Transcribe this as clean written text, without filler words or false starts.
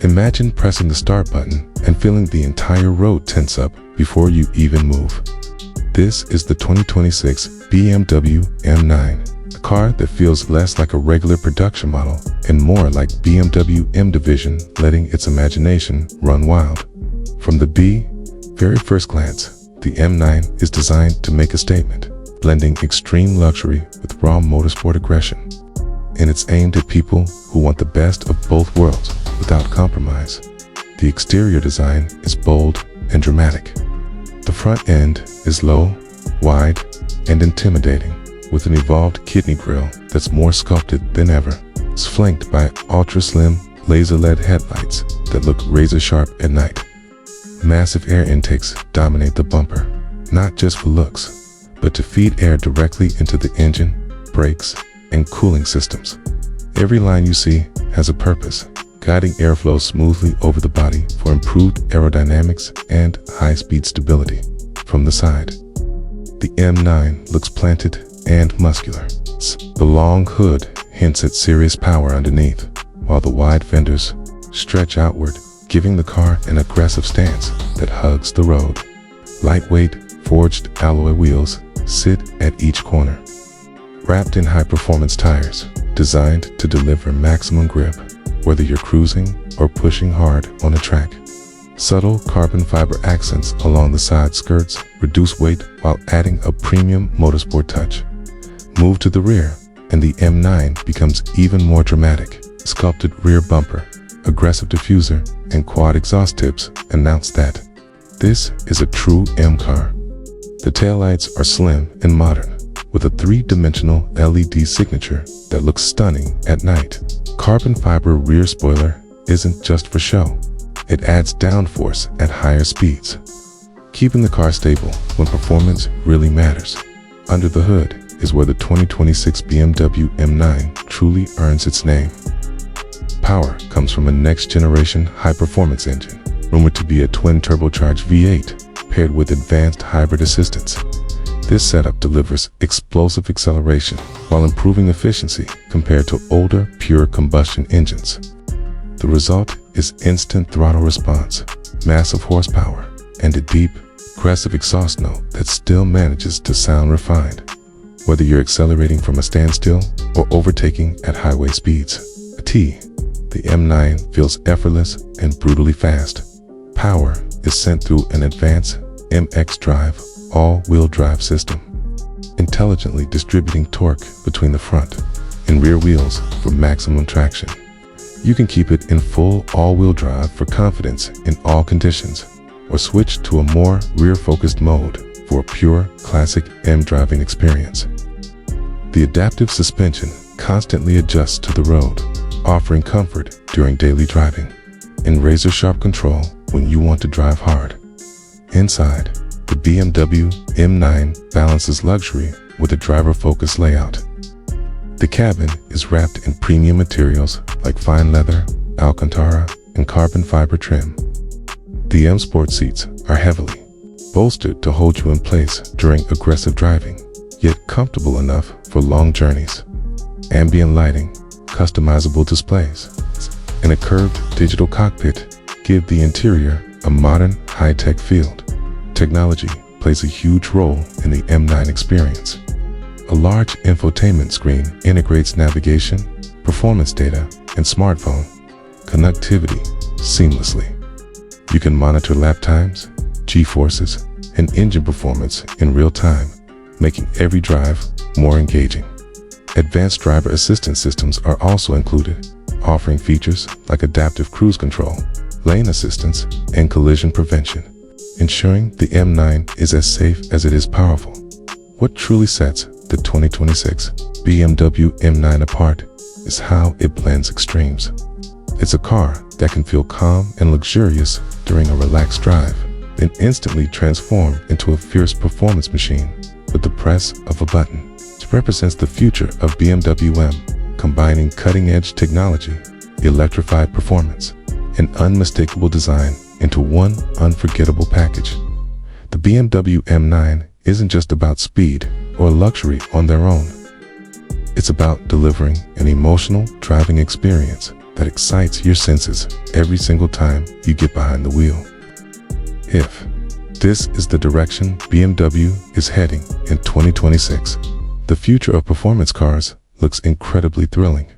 Imagine pressing the start button and feeling the entire road tense up before you even move. This is the 2026 BMW M9, a car that feels less like a regular production model and more like BMW M division letting its imagination run wild. From the very first glance, the M9 is designed to make a statement, blending extreme luxury with raw motorsport aggression. And it's aimed at people who want the best of both worlds without compromise. The exterior design is bold and dramatic. The front end is low, wide, and intimidating, with an evolved kidney grille that's more sculpted than ever. It's flanked by ultra-slim, laser-LED headlights that look razor-sharp at night. Massive air intakes dominate the bumper, not just for looks, but to feed air directly into the engine, brakes, and cooling systems. Every line you see has a purpose, guiding airflow smoothly over the body for improved aerodynamics and high-speed stability. From the side, the M9 looks planted and muscular. The long hood hints at serious power underneath, while the wide fenders stretch outward, giving the car an aggressive stance that hugs the road. Lightweight, forged alloy wheels sit at each corner, wrapped in high-performance tires, designed to deliver maximum grip, whether you're cruising or pushing hard on a track. Subtle carbon fiber accents along the side skirts reduce weight while adding a premium motorsport touch. Move to the rear, and the M9 becomes even more dramatic. Sculpted rear bumper, aggressive diffuser, and quad exhaust tips announce that this is a true M car. The taillights are slim and modern, with a three-dimensional LED signature that looks stunning at night. Carbon fiber rear spoiler isn't just for show. It adds downforce at higher speeds, keeping the car stable when performance really matters. Under the hood is where the 2026 BMW M9 truly earns its name. Power comes from a next-generation high-performance engine, rumored to be a twin-turbocharged V8 paired with advanced hybrid assistance. This setup delivers explosive acceleration while improving efficiency compared to older pure combustion engines. The result is instant throttle response, massive horsepower, and a deep, aggressive exhaust note that still manages to sound refined, whether you're accelerating from a standstill or overtaking at highway speeds. The M9 feels effortless and brutally fast. Power is sent through an advanced xDrive all-wheel drive system, intelligently distributing torque between the front and rear wheels for maximum traction. You can keep it in full all-wheel drive for confidence in all conditions, or switch to a more rear-focused mode for a pure, classic M driving experience. The adaptive suspension constantly adjusts to the road, offering comfort during daily driving and razor-sharp control when you want to drive hard. Inside, the BMW M9 balances luxury with a driver-focused layout. The cabin is wrapped in premium materials like fine leather, Alcantara, and carbon fiber trim. The M Sport seats are heavily bolstered to hold you in place during aggressive driving, yet comfortable enough for long journeys. Ambient lighting, customizable displays, and a curved digital cockpit give the interior a modern, high-tech feel. Technology plays a huge role in the M9 experience. A large infotainment screen integrates navigation, performance data, and smartphone connectivity seamlessly. You can monitor lap times, G-forces, and engine performance in real time, making every drive more engaging. Advanced driver assistance systems are also included, offering features like adaptive cruise control, lane assistance, and collision prevention, ensuring the M9 is as safe as it is powerful. What truly sets the 2026 BMW M9 apart is how it blends extremes. It's a car that can feel calm and luxurious during a relaxed drive, then instantly transform into a fierce performance machine with the press of a button. It represents the future of BMW M, combining cutting-edge technology, electrified performance, and unmistakable design into one unforgettable package. The BMW M9 isn't just about speed or luxury on their own. It's about delivering an emotional driving experience that excites your senses every single time you get behind the wheel. If this is the direction BMW is heading in 2026, the future of performance cars looks incredibly thrilling.